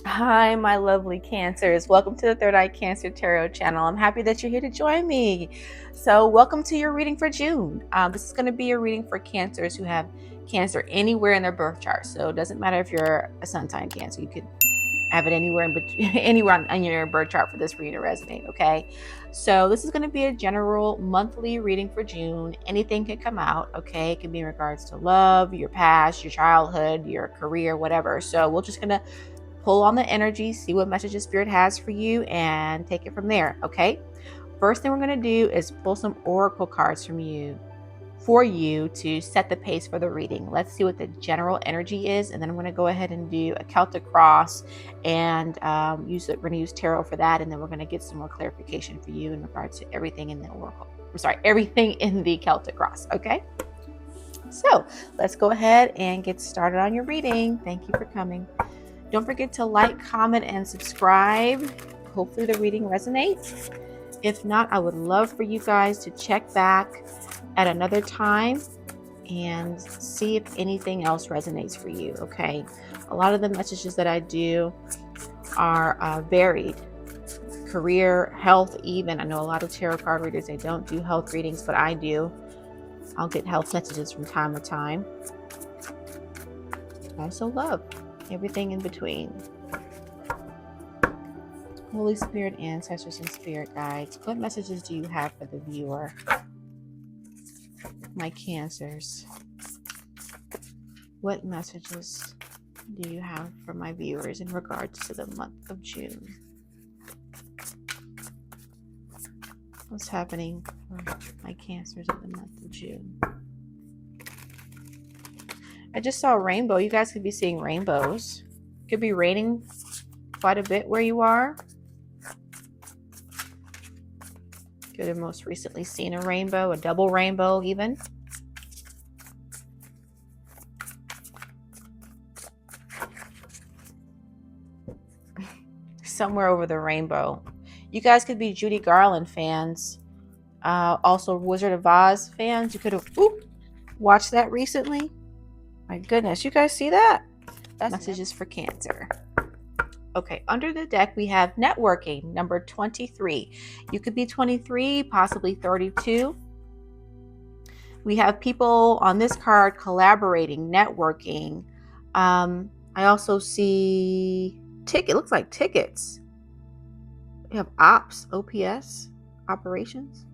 Hi, my lovely Cancers. Welcome to the Third Eye Cancer Tarot channel. I'm happy that you're here to join me. So, welcome to your reading for June. This is going to be a reading for Cancers who have Cancer anywhere in their birth chart. So, it doesn't matter if you're a sun sign Cancer. You could have it anywhere anywhere on your birth chart for this reading to resonate. Okay. So, this is going to be a general monthly reading for June. Anything can come out. Okay. It can be in regards to love, your past, your childhood, your career, whatever. So, we're just going to pull on the energy, see what messages Spirit has for you, and take it from there, okay? First thing we're going to do is pull some oracle cards for you to set the pace for the reading. Let's see what the general energy is, and then I'm going to go ahead and do a Celtic cross and we're going to use tarot for that, and then we're going to get some more clarification for you in regards to everything in the oracle. Everything in the Celtic cross, okay? So let's go ahead and get started on your reading. Thank you for coming. Don't forget to like, comment, and subscribe. Hopefully the reading resonates. If not, I would love for you guys to check back at another time and see if anything else resonates for you, okay? A lot of the messages that I do are varied. Career, health, even. I know a lot of tarot card readers, they don't do health readings, but I do. I'll get health messages from time to time. Also love. Everything in between. Holy Spirit, ancestors, and spirit guides, what messages do you have for the viewer? My Cancers, what messages do you have for my viewers in regards to the month of June? What's happening for my Cancers in the month of June? I just saw a rainbow. You guys could be seeing rainbows. It could be raining quite a bit where you are. Could have most recently seen a rainbow, a double rainbow even. Somewhere over the rainbow. You guys could be Judy Garland fans. Also Wizard of Oz fans. You could have watched that recently. My goodness, you guys see that? That's messages for Cancer. Okay, under the deck we have networking, number 23. You could be 23, possibly 32. We have people on this card collaborating, networking. I also see it looks like tickets. We have OPS, operations.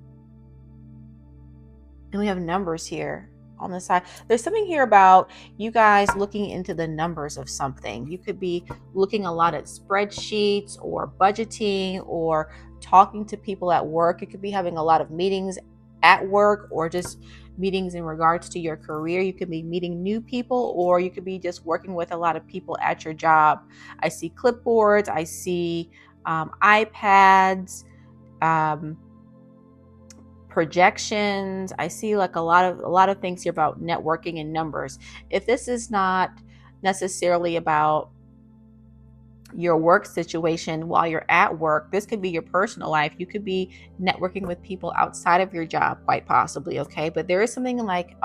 And we have numbers here on the side. There's something here about you guys looking into the numbers of something. You could be looking a lot at spreadsheets or budgeting or talking to people at work. You could be having a lot of meetings at work or just meetings in regards to your career. You could be meeting new people, or you could be just working with a lot of people at your job. I see clipboards, I see iPads, projections. I see like a lot of things here about networking and numbers. If this is not necessarily about your work situation while you're at work, this could be your personal life. You could be networking with people outside of your job, quite possibly, okay? But there is something like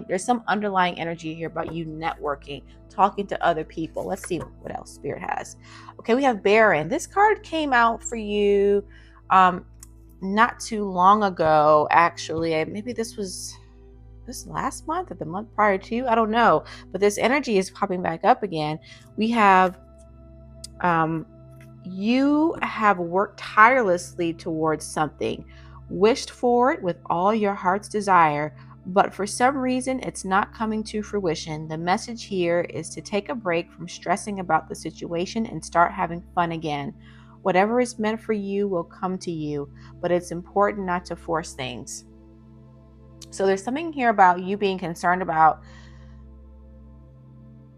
there's some underlying energy here about you networking, talking to other people. Let's see what else Spirit has. Okay, we have Baron. This card came out for you not too long ago, actually. Maybe this was this last month or the month prior to, I don't know, but this energy is popping back up again. We have you have worked tirelessly towards something, wished for it with all your heart's desire, but for some reason it's not coming to fruition. The message here is to take a break from stressing about the situation and start having fun again. Whatever is meant for you will come to you, but it's important not to force things. So there's something here about you being concerned about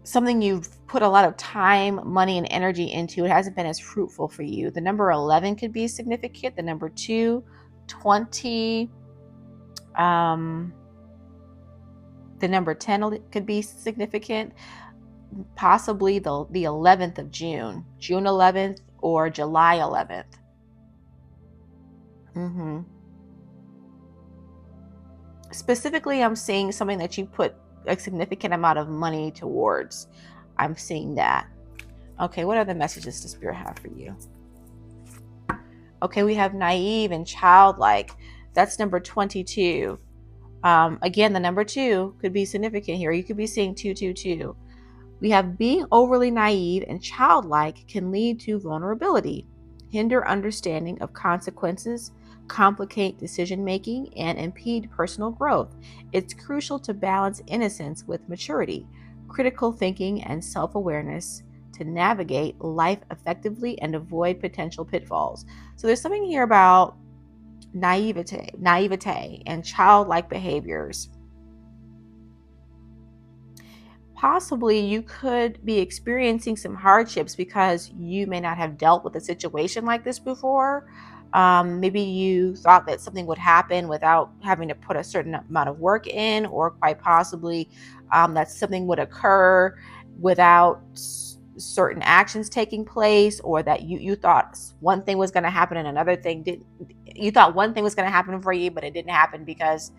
something you've put a lot of time, money, and energy into. It hasn't been as fruitful for you. The number 11 could be significant. The number 2, 20, the number 10 could be significant. Possibly the 11th of June 11th or July 11th. Specifically, I'm seeing something that you put a significant amount of money towards. I'm seeing that. Okay, what other messages does Spirit have for you? Okay, we have naive and childlike. That's number 22. Again, the number 2 could be significant here. You could be seeing 222. We have being overly naive and childlike can lead to vulnerability, hinder understanding of consequences, complicate decision making, and impede personal growth. It's crucial to balance innocence with maturity, critical thinking, and self awareness to navigate life effectively and avoid potential pitfalls. So there's something here about naivete and childlike behaviors. Possibly you could be experiencing some hardships because you may not have dealt with a situation like this before. Maybe you thought that something would happen without having to put a certain amount of work in, or quite possibly that something would occur without certain actions taking place, or that you thought one thing was going to happen and another thing didn't. You thought one thing was going to happen for you, but it didn't happen because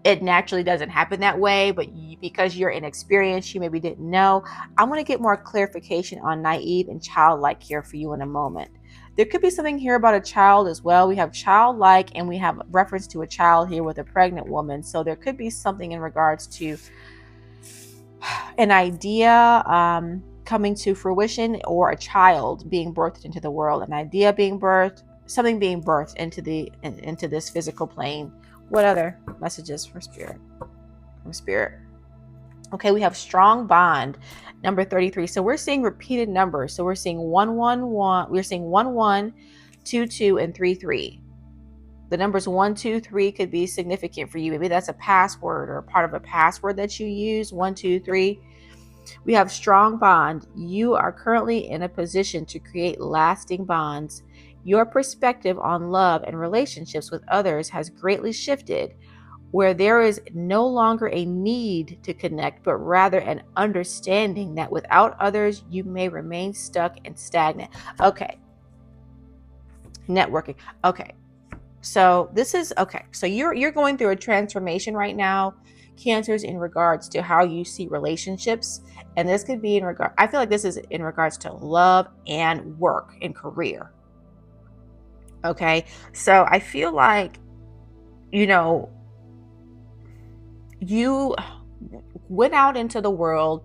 it naturally doesn't happen that way, but because you're inexperienced, you maybe didn't know. I'm going to get more clarification on naive and childlike here for you in a moment. There could be something here about a child as well. We have childlike and we have reference to a child here with a pregnant woman. So there could be something in regards to an idea coming to fruition, or a child being birthed into the world, an idea being birthed, something being birthed into this physical plane. What other messages for Spirit? From Spirit. Okay, we have strong bond, number 33. So we're seeing repeated numbers. So we're seeing 111. We're seeing 11, 22, and 33. The numbers 1, 2, 3 could be significant for you. Maybe that's a password or part of a password that you use. 1, 2, 3. We have strong bond. You are currently in a position to create lasting bonds. Your perspective on love and relationships with others has greatly shifted, where there is no longer a need to connect, but rather an understanding that without others, you may remain stuck and stagnant. Okay. Networking. Okay. So this is okay. So you're going through a transformation right now, Cancers, in regards to how you see relationships. And this could be I feel like this is in regards to love and work and career. Okay. So I feel like, you went out into the world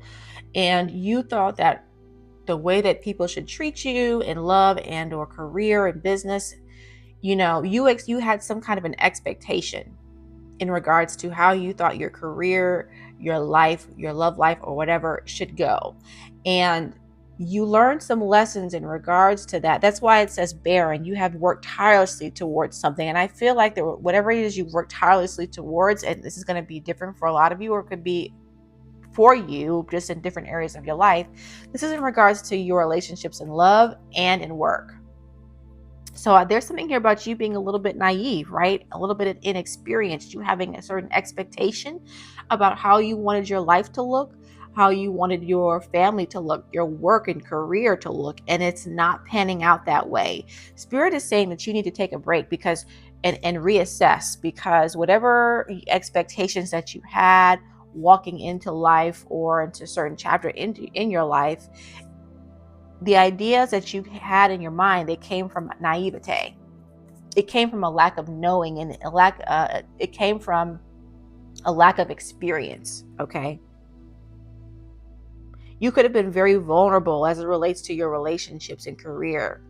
and you thought that the way that people should treat you in love and or career and business, you had some kind of an expectation in regards to how you thought your career, your life, your love life, or whatever should go. And you learned some lessons in regards to that. That's why it says barren. You have worked tirelessly towards something. And I feel like whatever it is you've worked tirelessly towards, and this is going to be different for a lot of you, or it could be for you just in different areas of your life. This is in regards to your relationships in love and in work. So there's something here about you being a little bit naive, right? A little bit inexperienced. You having a certain expectation about how you wanted your life to look, how you wanted your family to look, your work and career to look, and it's not panning out that way. Spirit is saying that you need to take a break and reassess, because whatever expectations that you had walking into life or into a certain chapter in your life, the ideas that you had in your mind, they came from naivete. It came from a lack of knowing, and it came from a lack of experience. Okay. You could have been very vulnerable as it relates to your relationships and career.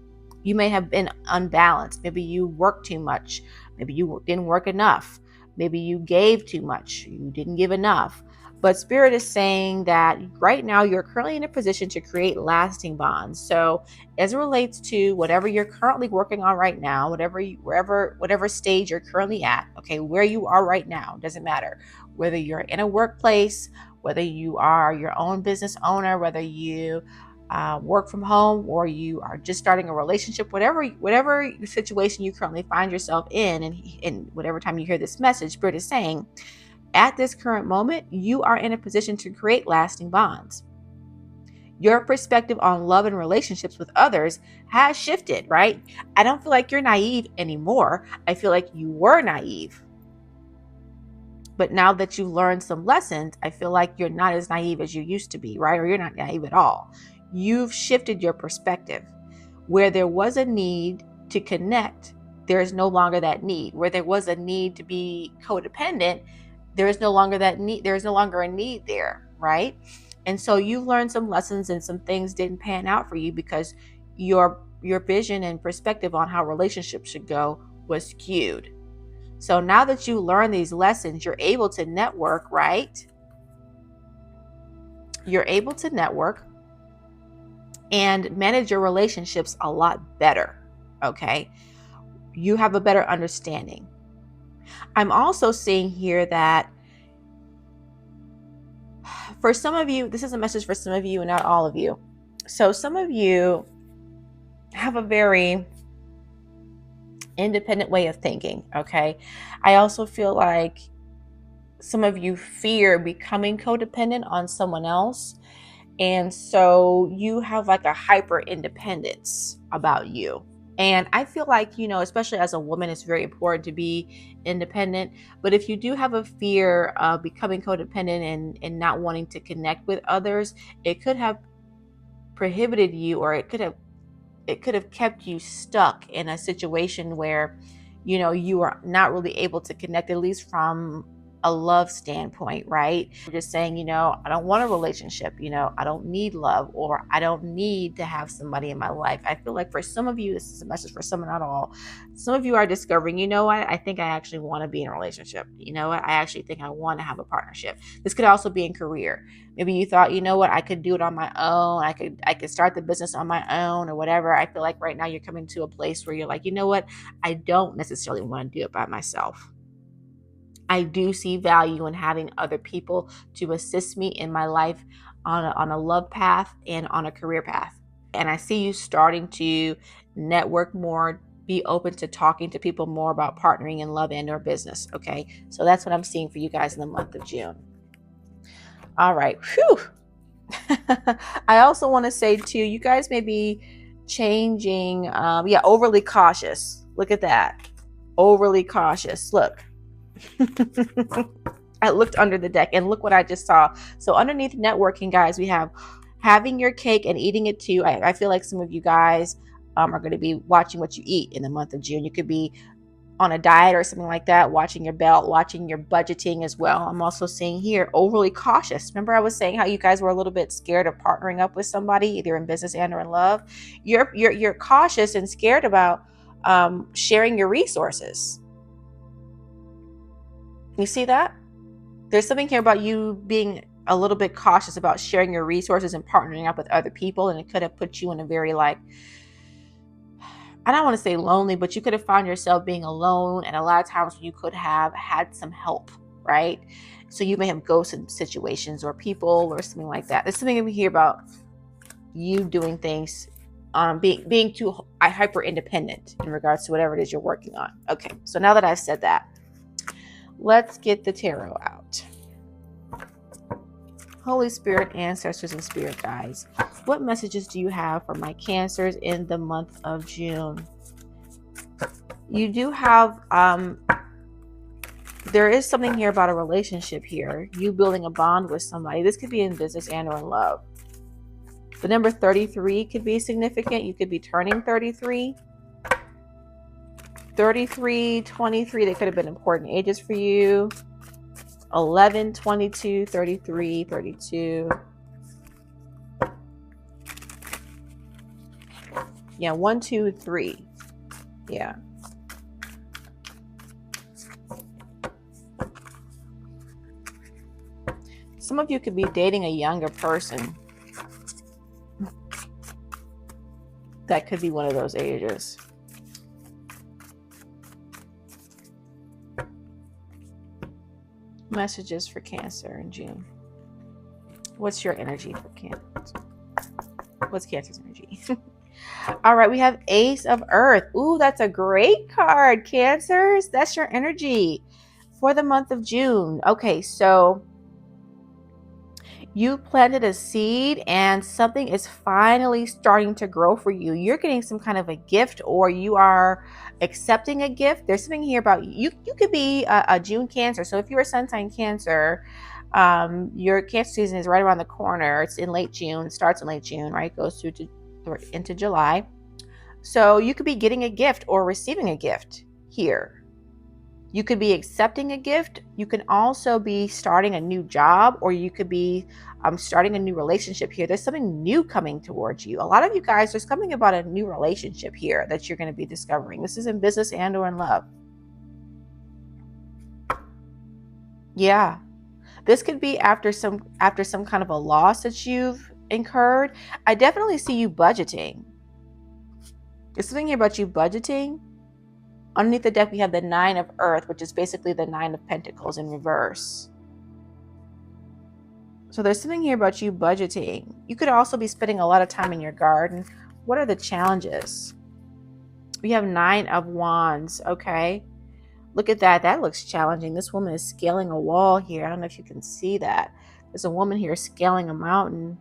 You may have been unbalanced. Maybe you worked too much. Maybe you didn't work enough. Maybe you gave too much. You didn't give enough. But Spirit is saying that right now you're currently in a position to create lasting bonds. So as it relates to whatever you're currently working on right now, whatever stage you're currently at, okay, where you are right now, doesn't matter. Whether you're in a workplace, whether you are your own business owner, whether you work from home, or you are just starting a relationship, whatever situation you currently find yourself in, and whatever time you hear this message, Spirit is saying, at this current moment, you are in a position to create lasting bonds. Your perspective on love and relationships with others has shifted, right? I don't feel like you're naive anymore. I feel like you were naive. But now that you've learned some lessons, I feel like you're not as naive as you used to be, right? Or you're not naive at all. You've shifted your perspective. Where there was a need to connect, there is no longer that need. Where there was a need to be codependent, there is no longer that need. There is no longer a need there, right? And so you've learned some lessons, and some things didn't pan out for you because your vision and perspective on how relationships should go was skewed. So now that you learn these lessons, you're able to network, right? You're able to network and manage your relationships a lot better, okay? You have a better understanding. I'm also seeing here that for some of you, this is a message for some of you and not all of you. So some of you have a very independent way of thinking, okay? I also feel like some of you fear becoming codependent on someone else. And so you have like a hyper independence about you. And I feel like, especially as a woman, it's very important to be independent. But if you do have a fear of becoming codependent and not wanting to connect with others, it could have prohibited you, or it could have kept you stuck in a situation where, you are not really able to connect, at least from a love standpoint, right? You're just saying, I don't want a relationship, I don't need love, or I don't need to have somebody in my life. I feel like for some of you, this is a message for some and not all. Some of you are discovering, what? I think I actually want to be in a relationship. What? I actually think I want to have a partnership. This could also be in career. Maybe you thought, what? I could do it on my own. I could start the business on my own or whatever. I feel like right now you're coming to a place where you're like, what? I don't necessarily want to do it by myself. I do see value in having other people to assist me in my life on a love path and on a career path. And I see you starting to network more, be open to talking to people more about partnering in love and or business. Okay. So that's what I'm seeing for you guys in the month of June. All right. Whew. I also want to say too, you guys may be changing. Overly cautious. Look at that. Overly cautious. Look. I looked under the deck and look what I just saw. So underneath networking, guys, we have having your cake and eating it too. I feel like some of you guys are going to be watching what you eat in the month of June. You could be on a diet or something like that, watching your belt, watching your budgeting as well. I'm also seeing here overly cautious. Remember I was saying how you guys were a little bit scared of partnering up with somebody, either in business and or in love. You're cautious and scared about sharing your resources. You see that? There's something here about you being a little bit cautious about sharing your resources and partnering up with other people. And it could have put you in a very I don't want to say lonely, but you could have found yourself being alone. And a lot of times you could have had some help, right? So you may have ghosted situations or people or something like that. There's something over here about you doing things, being too hyper independent in regards to whatever it is you're working on. Okay. So now that I've said that, let's get the tarot out. Holy Spirit, ancestors, and spirit guides, what messages do you have for my Cancers in the month of June? You do have, there is something here about a relationship here. You building a bond with somebody. This could be in business and or in love. The number 33 could be significant. You could be turning 33. 33, 23, they could have been important ages for you. 11, 22, 33, 32. Yeah, 1, 2, 3. Yeah. Some of you could be dating a younger person. That could be one of those ages. Messages for Cancer in June. What's your energy for Cancer? What's Cancer's energy? All right, we have Ace of Earth. Ooh, that's a great card, Cancers. That's your energy for the month of June. Okay, so you planted a seed and something is finally starting to grow for you. You're getting some kind of a gift, or you are accepting a gift. There's something here about you. You could be a June Cancer. So if you're a sun sign Cancer, Your Cancer season is right around the corner. It's in late June, starts in late June, right? Goes through into July. So you could be getting a gift or receiving a gift here. You could be accepting a gift. You can also be starting a new job, or you could be starting a new relationship here. There's something new coming towards you. A lot of you guys, there's something about a new relationship here that you're going to be discovering. This is in business and or in love. Yeah. This could be after some kind of a loss that you've incurred. I definitely see you budgeting. There's something here about you budgeting. Underneath the deck, we have the 9 of Earth, which is basically the 9 of Pentacles in reverse. So there's something here about you budgeting. You could also be spending a lot of time in your garden. What are the challenges? We have 9 of Wands, okay? Look at that. That looks challenging. This woman is scaling a wall here. I don't know if you can see that. There's a woman here scaling a mountain.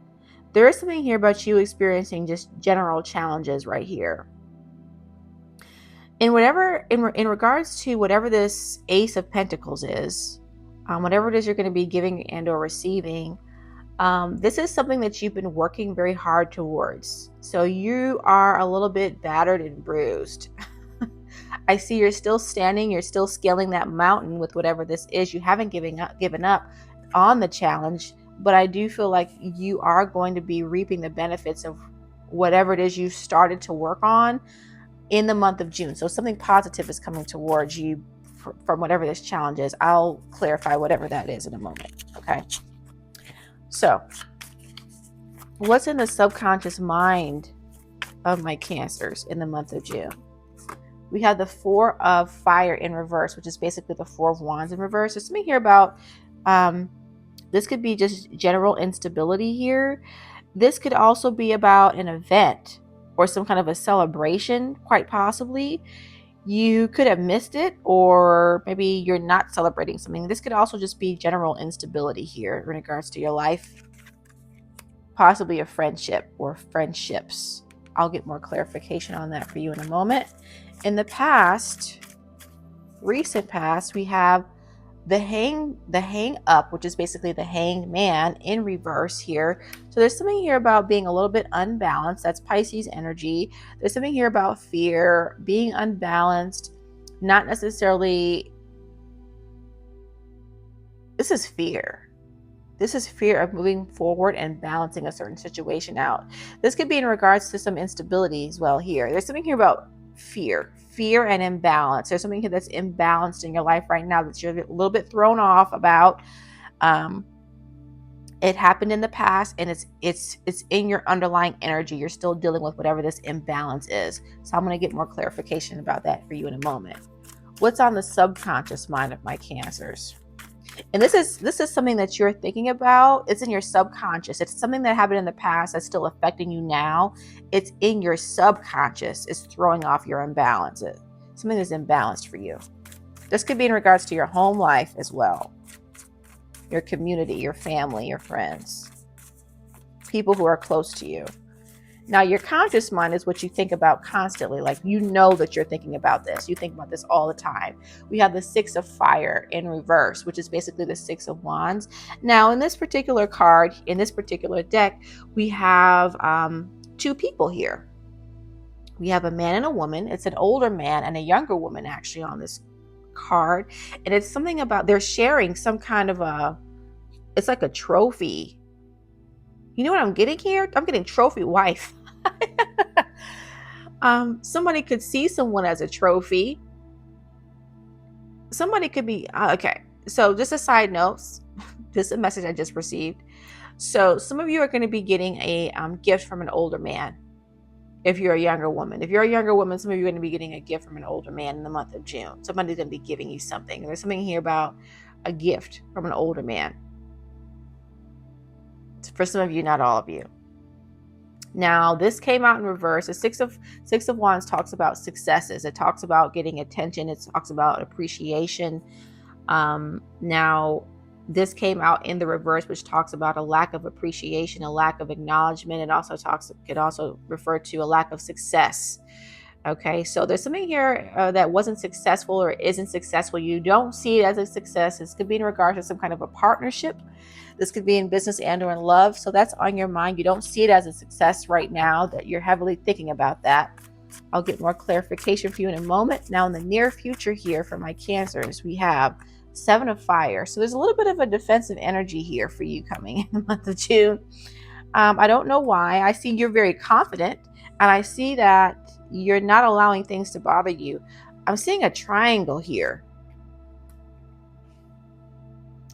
There is something here about you experiencing just general challenges right here. In regards to whatever this Ace of Pentacles is, whatever it is you're going to be giving and or receiving, this is something that you've been working very hard towards. So you are a little bit battered and bruised. I see you're still standing, you're still scaling that mountain with whatever this is. You haven't given up on the challenge, but I do feel like you are going to be reaping the benefits of whatever it is you started to work on in the month of June. So something positive is coming towards you from whatever this challenge is. I'll clarify whatever that is in a moment. Okay. So what's in the subconscious mind of my Cancers in the month of June? We have the 4 of Fire in reverse, which is basically the 4 of Wands in reverse. There's something here about, this could be just general instability here. This could also be about an event or some kind of a celebration, quite possibly. You could have missed it, or maybe you're not celebrating something. This could also just be general instability here in regards to your life, possibly a friendship or friendships. I'll get more clarification on that for you in a moment. In the past, recent past, we have the hang up, which is basically the hanged man in reverse here. So there's something here about being a little bit unbalanced. That's Pisces energy. There's something here about fear, being unbalanced, not necessarily. This is fear. This is fear of moving forward and balancing a certain situation out. This could be in regards to some instability as well here. There's something here about fear and imbalance. There's something here that's imbalanced in your life right now that you're a little bit thrown off about. It happened in the past, and it's in your underlying energy. You're still dealing with whatever this imbalance is. So I'm going to get more clarification about that for you in a moment. What's on the subconscious mind of my Cancers? And this is something that you're thinking about. It's in your subconscious. It's something that happened in the past that's still affecting you now. It's in your subconscious. It's throwing off your imbalance. Something that's imbalanced for you. This could be in regards to your home life as well. Your community, your family, your friends. People who are close to you. Now, your conscious mind is what you think about constantly. Like, you know that you're thinking about this. You think about this all the time. We have the 6 of Fire in reverse, which is basically the 6 of Wands. Now, in this particular card, in this particular deck, we have 2 people here. We have a man and a woman. It's an older man and a younger woman actually on this card. And it's something about they're sharing some kind of it's like a trophy. You know what I'm getting here? I'm getting trophy wife. Somebody could see someone as a trophy. Somebody could be, okay. So just a side note, just a message I just received. So some of you are going to be getting a gift from an older man. If you're a younger woman. If you're a younger woman, some of you are going to be getting a gift from an older man in the month of June. Somebody's going to be giving you something. There's something here about a gift from an older man. For some of you, not all of you. Now, this came out in reverse. The six of Wands talks about successes. It talks about getting attention. It talks about appreciation. Now, this came out in the reverse, which talks about a lack of appreciation, a lack of acknowledgement. It also could also refer to a lack of success. Okay, so there's something here that wasn't successful or isn't successful. You don't see it as a success. This could be in regards to some kind of a partnership. This could be in business and or in love. So that's on your mind. You don't see it as a success right now, that you're heavily thinking about that. I'll get more clarification for you in a moment. Now, in the near future here for my Cancers, we have Seven of Fire. So there's a little bit of a defensive energy here for you coming in the month of June. I don't know why. I see you're very confident, and I see that you're not allowing things to bother you. I'm seeing a triangle here.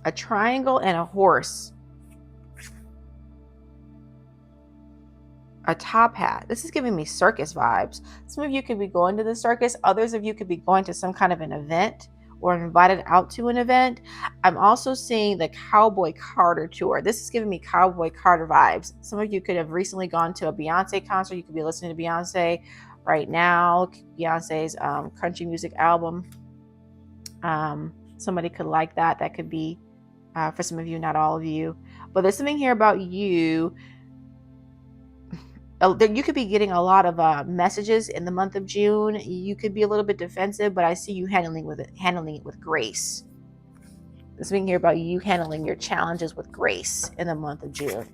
A triangle and a horse. A top hat. This is giving me circus vibes. Some of you could be going to the circus. Others of you could be going to some kind of an event or invited out to an event. I'm also seeing the Cowboy Carter tour. This is giving me Cowboy Carter vibes. Some of you could have recently gone to a Beyonce concert. You could be listening to Beyonce right now. Beyonce's country music album. Somebody could like that. That could be for some of you, not all of you. But there's something here about you. You could be getting a lot of messages in the month of June. You could be a little bit defensive, but I see you handling it with grace. There's something here about you handling your challenges with grace in the month of June.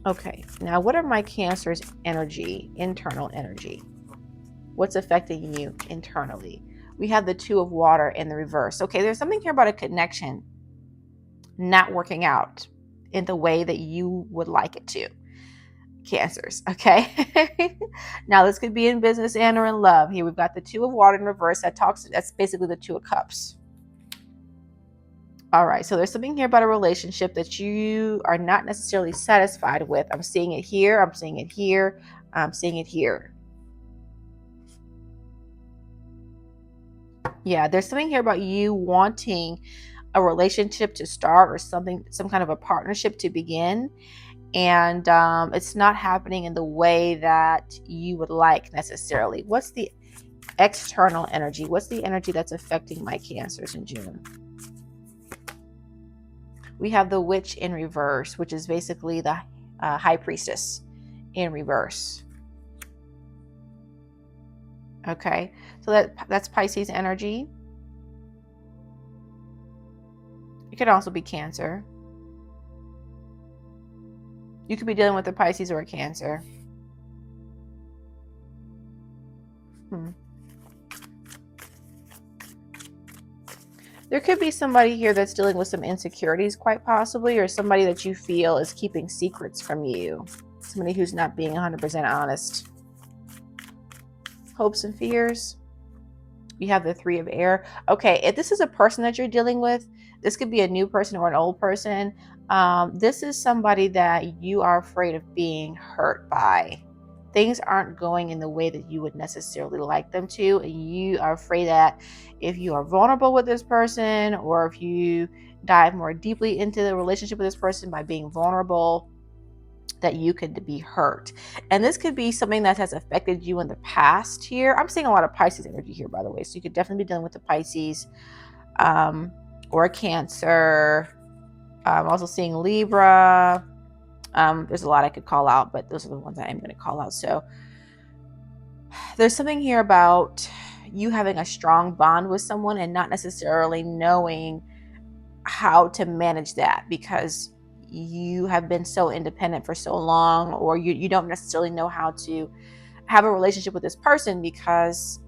Okay, now what are my Cancer's energy, internal energy? What's affecting you internally? We have the Two of Water in the reverse. Okay, there's something here about a connection not working out in the way that you would like it to. Cancers, okay? Now this could be in business and or in love. Here we've got the Two of Water in reverse. That's basically the Two of Cups. All right, so there's something here about a relationship that you are not necessarily satisfied with. I'm seeing it here. I'm seeing it here. I'm seeing it here. Yeah, there's something here about you wanting a relationship to start or some kind of a partnership to begin. And it's not happening in the way that you would like necessarily. What's the external energy? What's the energy that's affecting my Cancers in June? We have the Witch in reverse, which is basically the High Priestess in reverse. Okay, so that's Pisces energy. It could also be Cancer. You could be dealing with a Pisces or a Cancer. There could be somebody here that's dealing with some insecurities, quite possibly, or somebody that you feel is keeping secrets from you. Somebody who's not being 100% honest. Hopes and fears. You have the Three of Air. Okay, if this is a person that you're dealing with, this could be a new person or an old person. This is somebody that you are afraid of being hurt by. Things aren't going in the way that you would necessarily like them to. And you are afraid that if you are vulnerable with this person, or if you dive more deeply into the relationship with this person by being vulnerable, that you could be hurt. And this could be something that has affected you in the past here. I'm seeing a lot of Pisces energy here, by the way. So you could definitely be dealing with the Pisces or a Cancer. I'm also seeing Libra. There's a lot I could call out, but those are the ones I am going to call out. So there's something here about you having a strong bond with someone and not necessarily knowing how to manage that, because you have been so independent for so long, or you don't necessarily know how to have a relationship with this person because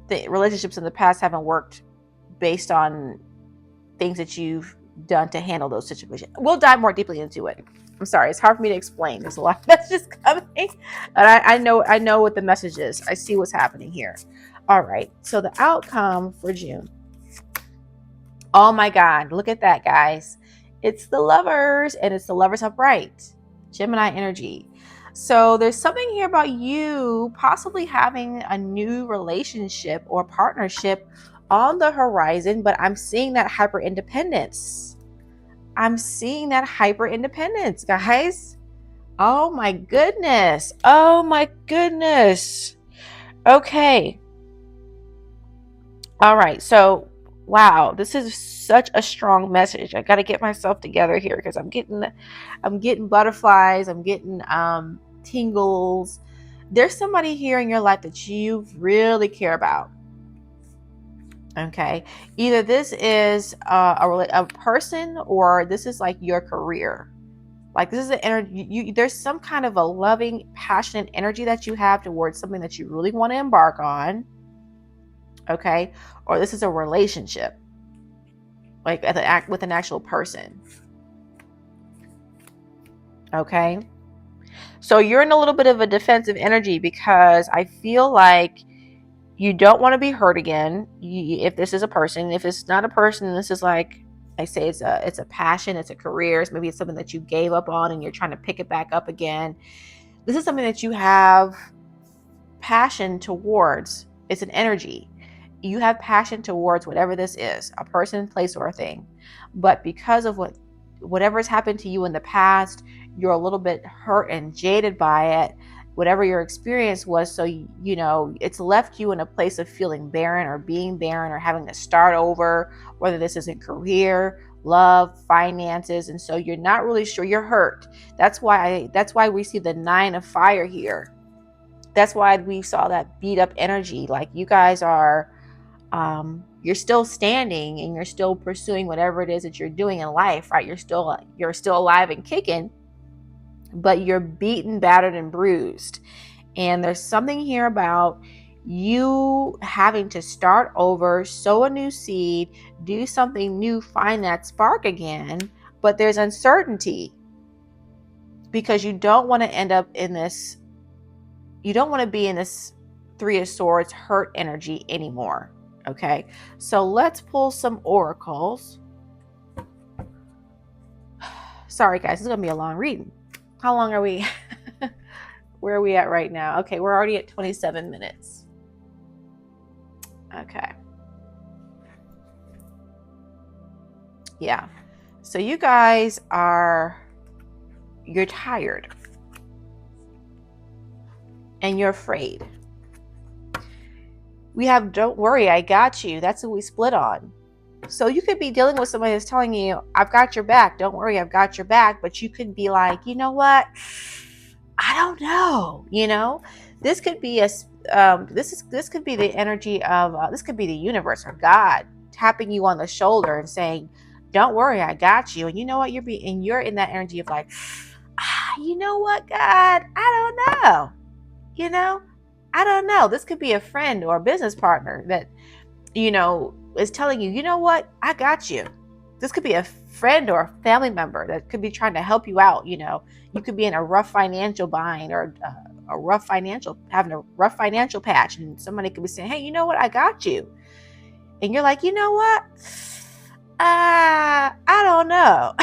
the relationships in the past haven't worked based on things that you've done to handle those situations. We'll dive more deeply into it. I'm sorry, it's hard for me to explain. There's a lot of messages coming, and I know what the message is. I see what's happening here. All right, so the outcome for June. Oh my God, look at that, guys. It's the Lovers, and it's the Lovers upright. Gemini energy. So there's something here about you possibly having a new relationship or partnership on the horizon, but I'm seeing that hyper independence. I'm seeing that hyper independence, guys. Oh my goodness. Oh my goodness. Okay. All right. So, wow, this is such a strong message. I got to get myself together here because I'm getting butterflies. I'm getting tingles. There's somebody here in your life that you really care about. Okay. Either this is a person, or this is like your career. Like this is an energy, there's some kind of a loving, passionate energy that you have towards something that you really want to embark on. Okay. Or this is a relationship, like with an actual person. Okay. So you're in a little bit of a defensive energy because I feel like you don't want to be hurt again. If this is a person, if it's not a person, this is like, I say it's a passion, it's a career, maybe it's something that you gave up on and you're trying to pick it back up again. This is something that you have passion towards. It's an energy. You have passion towards whatever this is, a person, place, or a thing. But because of whatever's happened to you in the past, you're a little bit hurt and jaded by it, whatever your experience was. So, it's left you in a place of feeling barren or being barren or having to start over, whether this is a career, love, finances. And so you're not really sure, you're hurt. That's why we see the 9 of fire here. That's why we saw that beat up energy. Like you guys are, you're still standing and you're still pursuing whatever it is that you're doing in life, right? You're still alive and kicking, but you're beaten, battered, and bruised. And there's something here about you having to start over, sow a new seed, do something new, find that spark again. But there's uncertainty because you don't want to end up in this, you don't want to be in this 3 of Swords hurt energy anymore. Okay, so let's pull some oracles. Sorry guys, this is gonna be a long reading. How long are we? Where are we at right now? Okay, we're already at 27 minutes. Okay. Yeah. So you guys you're tired. And you're afraid. We have, don't worry, I got you. That's what we split on. So you could be dealing with somebody that's telling you, I've got your back. Don't worry, I've got your back. But you could be like, you know what? I don't know. This could be this could be the energy of this could be the universe or God tapping you on the shoulder and saying, don't worry, I got you. And you know what? You're in that energy of like, you know what, God? I don't know. I don't know. This could be a friend or a business partner that, is telling you, you know what? I got you. This could be a friend or a family member that could be trying to help you out. You could be in a rough financial bind or having a rough financial patch. And somebody could be saying, hey, you know what? I got you. And you're like, you know what? I don't know.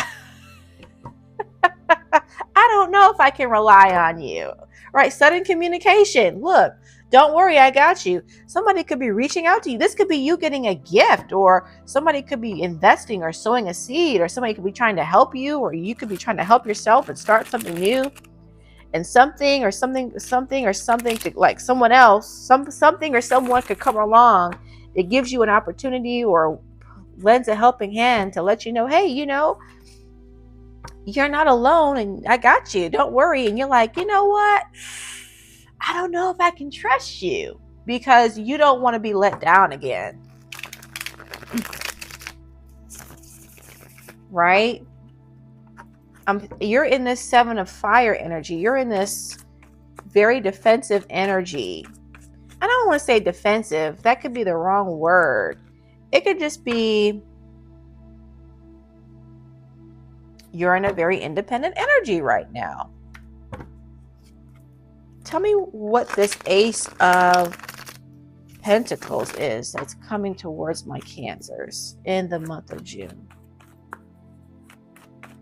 I don't know if I can rely on you. Right? Sudden communication. Look, don't worry, I got you. Somebody could be reaching out to you. This could be you getting a gift, or somebody could be investing or sowing a seed, or somebody could be trying to help you, or you could be trying to help yourself and start something new. And something to like someone else, something or someone could come along that gives you an opportunity or lends a helping hand to let you know, hey, you're not alone and I got you. Don't worry. And you're like, you know what? I don't know if I can trust you because you don't want to be let down again. Right? You're in this 7 of fire energy. You're in this very defensive energy. I don't want to say defensive. That could be the wrong word. It could just be you're in a very independent energy right now. Tell me what this Ace of Pentacles is that's coming towards my Cancers in the month of June.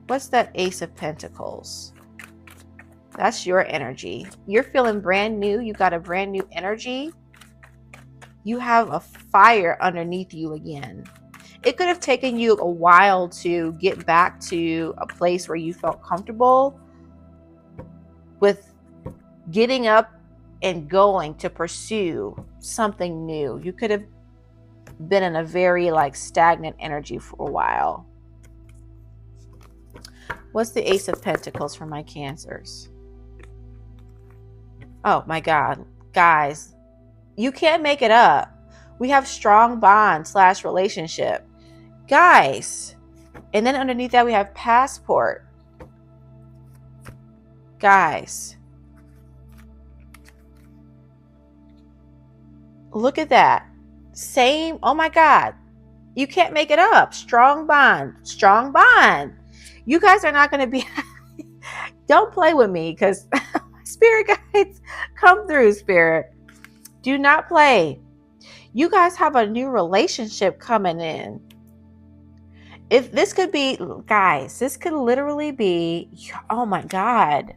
What's that Ace of Pentacles? That's your energy. You're feeling brand new. You got a brand new energy. You have a fire underneath you again. It could have taken you a while to get back to a place where you felt comfortable with getting up and going to pursue something new. You could have been in a very stagnant energy for a while. What's the Ace of Pentacles for my Cancers? Oh my God, guys, you can't make it up. We have strong bond / relationship, guys. And then underneath that, we have passport, guys. Look at that. Same. Oh my God. You can't make it up. Strong bond. Strong bond. You guys are not going to be. Don't play with me, because spirit guides, come through, spirit. Do not play. You guys have a new relationship coming in. If this could be, guys, this could literally be, oh my God.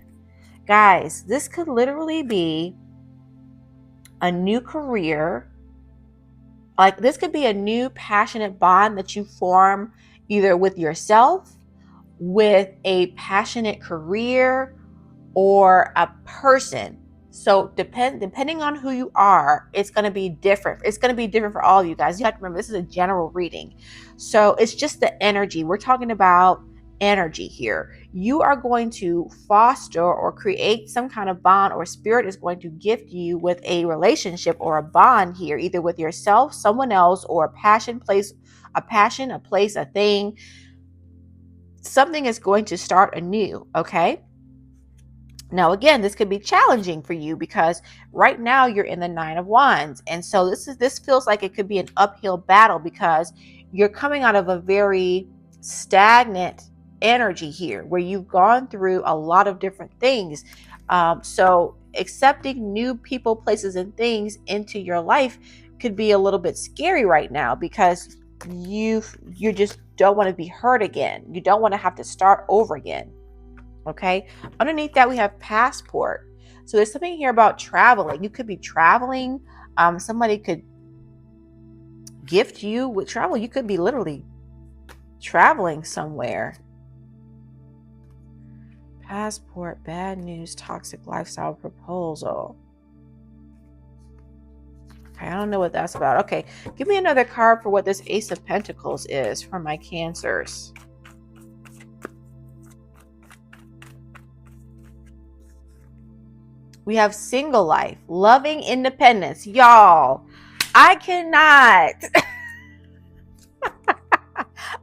Guys, this could literally be a new career. Like, this could be a new passionate bond that you form either with yourself, with a passionate career, or a person. So depending on who you are, it's going to be different. It's going to be different for all of you guys. You have to remember, this is a general reading. So it's just the energy. We're talking about energy here. You are going to foster or create some kind of bond, or spirit is going to gift you with a relationship or a bond here, either with yourself, someone else, or a passion, a place, a thing. Something is going to start anew, okay? Now, again, this could be challenging for you because right now you're in the 9 of Wands. And so this feels like it could be an uphill battle because you're coming out of a very stagnant energy here where you've gone through a lot of different things. So accepting new people, places, and things into your life could be a little bit scary right now because you just don't want to be hurt again. You don't want to have to start over again. Okay. Underneath that, we have passport. So there's something here about traveling. You could be traveling. Somebody could gift you with travel. You could be literally traveling somewhere. Passport, bad news, toxic lifestyle proposal. Okay, I don't know what that's about. Okay, give me another card for what this Ace of Pentacles is for my Cancers. We have single life, loving independence. Y'all, I cannot.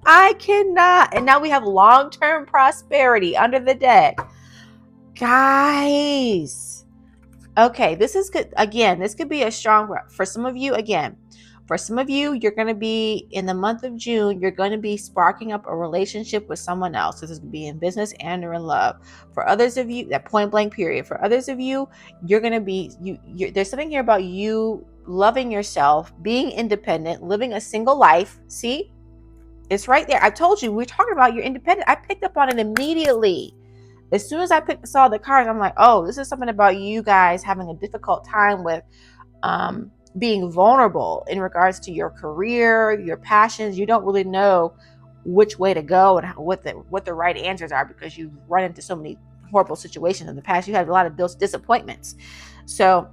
I cannot. And now we have long-term prosperity under the deck. Guys. Okay, this is good. Again, this could be a strong, for some of you, again, for some of you, you're going to be in the month of June, you're going to be sparking up a relationship with someone else. This is going to be in business and or in love. For others of you, that point blank period. For others of you, you're going to be, there's something here about you loving yourself, being independent, living a single life. See, it's right there. I told you, we're talking about you're independent. I picked up on it immediately. As soon as I saw the cards, I'm like, oh, this is something about you guys having a difficult time with being vulnerable in regards to your career, your passions. You don't really know which way to go and what the right answers are because you've run into so many horrible situations in the past. You had a lot of disappointments. So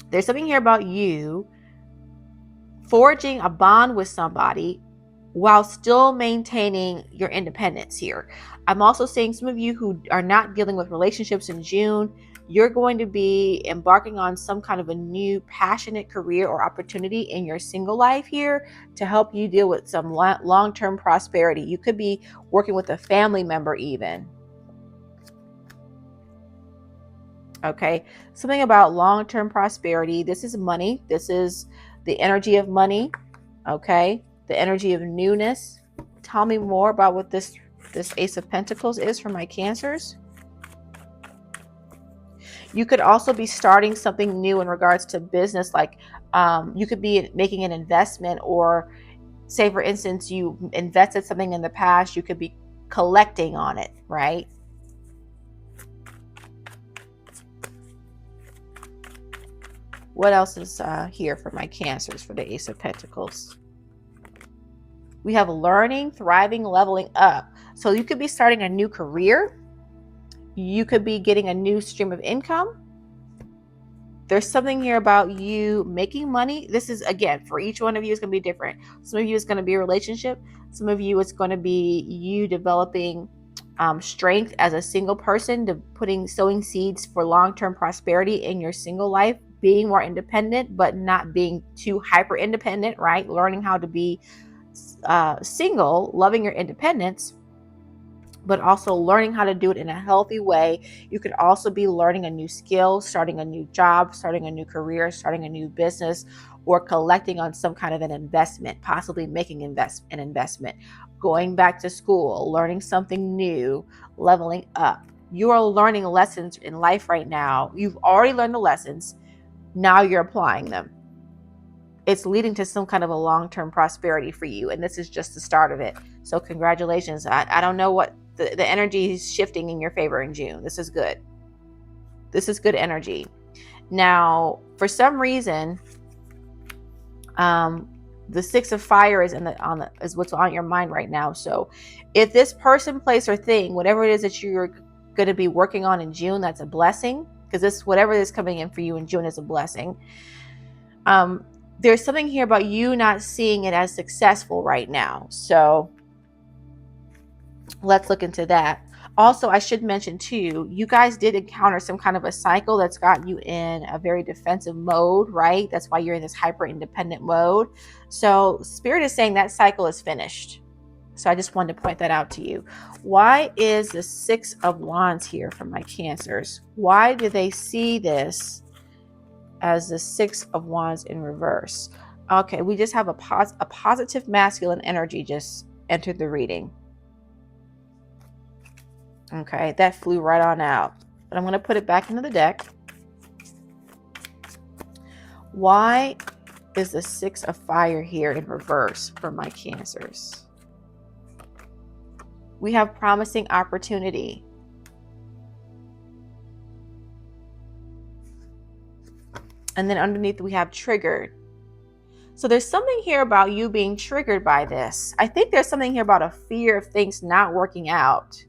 there's something here about you forging a bond with somebody while still maintaining your independence here. I'm also seeing some of you who are not dealing with relationships in June. You're going to be embarking on some kind of a new passionate career or opportunity in your single life here to help you deal with some long-term prosperity. You could be working with a family member even. Okay, something about long-term prosperity. This is money. This is the energy of money. Okay, the energy of newness. Tell me more about what this Ace of Pentacles is for my Cancers. You could also be starting something new in regards to business, like you could be making an investment, or say, for instance, you invested something in the past, you could be collecting on it, right? What else is here for my Cancers for the Ace of Pentacles? We have learning, thriving, leveling up. So you could be starting a new career. You could be getting a new stream of income. There's something here about you making money. This is, again, for each one of you, it's going to be different. Some of you, it's going to be a relationship. Some of you, it's going to be you developing strength as a single person, to sowing seeds for long-term prosperity in your single life, being more independent, but not being too hyper independent, right? Learning how to be single, loving your independence, but also learning how to do it in a healthy way. You could also be learning a new skill, starting a new job, starting a new career, starting a new business, or collecting on some kind of an investment, possibly making an investment, going back to school, learning something new, leveling up. You are learning lessons in life right now. You've already learned the lessons. Now you're applying them. It's leading to some kind of a long-term prosperity for you. And this is just the start of it. So congratulations. I don't know what the energy is shifting in your favor in June. This is good. This is good energy. Now, for some reason, the 6 of fire is is what's on your mind right now. So if this person, place, or thing, whatever it is that you're going to be working on in June, that's a blessing, because whatever is coming in for you in June is a blessing. There's something here about you not seeing it as successful right now. So let's look into that. Also, I should mention too, you guys did encounter some kind of a cycle that's got you in a very defensive mode, right? That's why you're in this hyper independent mode. So Spirit is saying that cycle is finished. So I just wanted to point that out to you. Why is the 6 of Wands here for my Cancers? Why do they see this as the 6 of Wands in reverse? Okay, we just have a positive masculine energy just entered the reading. Okay, that flew right on out. But I'm going to put it back into the deck. Why is the 6 of Fire here in reverse for my Cancers? We have promising opportunity. And then underneath we have triggered. So there's something here about you being triggered by this. I think there's something here about a fear of things not working out.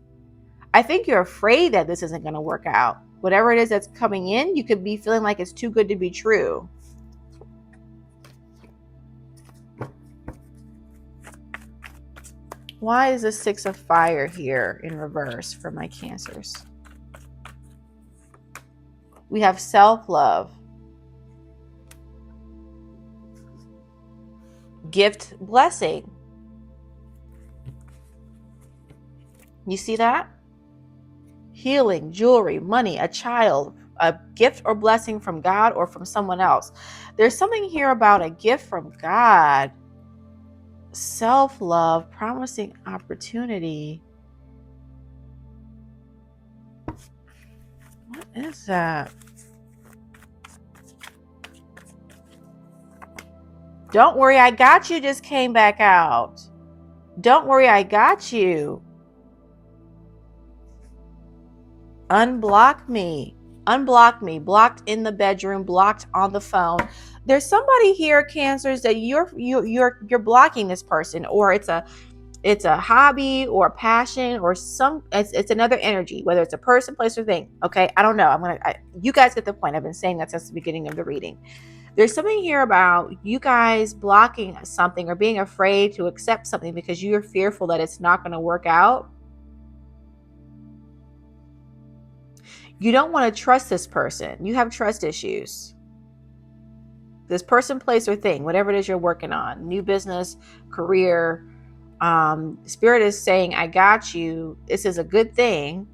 I think you're afraid that this isn't going to work out. Whatever it is that's coming in, you could be feeling like it's too good to be true. Why is the 6 of Fire here in reverse for my Cancers? We have self-love. Gift, blessing. You see that? Healing, jewelry, money, a child, a gift or blessing from God or from someone else. There's something here about a gift from God. Self-love, promising opportunity. What is that? Don't worry, I got you just came back out. Don't worry, I got you. Unblock me. Unblock me. Blocked in the bedroom, blocked on the phone. There's somebody here, Cancers, that you're blocking this person, or it's a hobby or a passion or it's another energy, whether it's a person, place, or thing. Okay, I don't know. You guys get the point. I've been saying that since the beginning of the reading. There's something here about you guys blocking something or being afraid to accept something because you're fearful that it's not going to work out. You don't want to trust this person. You have trust issues. This person, place, or thing, whatever it is you're working on, new business, career, Spirit is saying, I got you. This is a good thing.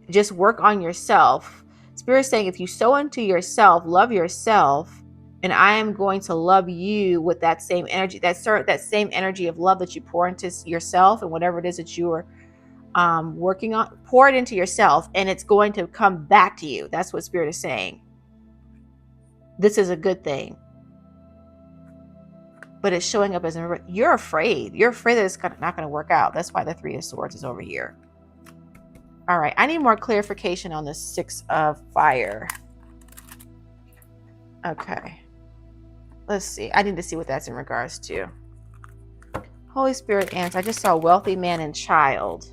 Just work on yourself. Spirit is saying, if you sow into yourself, love yourself, and I am going to love you with that same energy, that same energy of love that you pour into yourself and whatever it is that you are working on, pour it into yourself, and it's going to come back to you. That's what Spirit is saying. This is a good thing. But it's showing up as you're afraid. You're afraid that it's not going to work out. That's why the 3 of Swords is over here. All right. I need more clarification on the 6 of Fire. Okay. Let's see. I need to see what that's in regards to. Holy Spirit answer. I just saw wealthy man and child.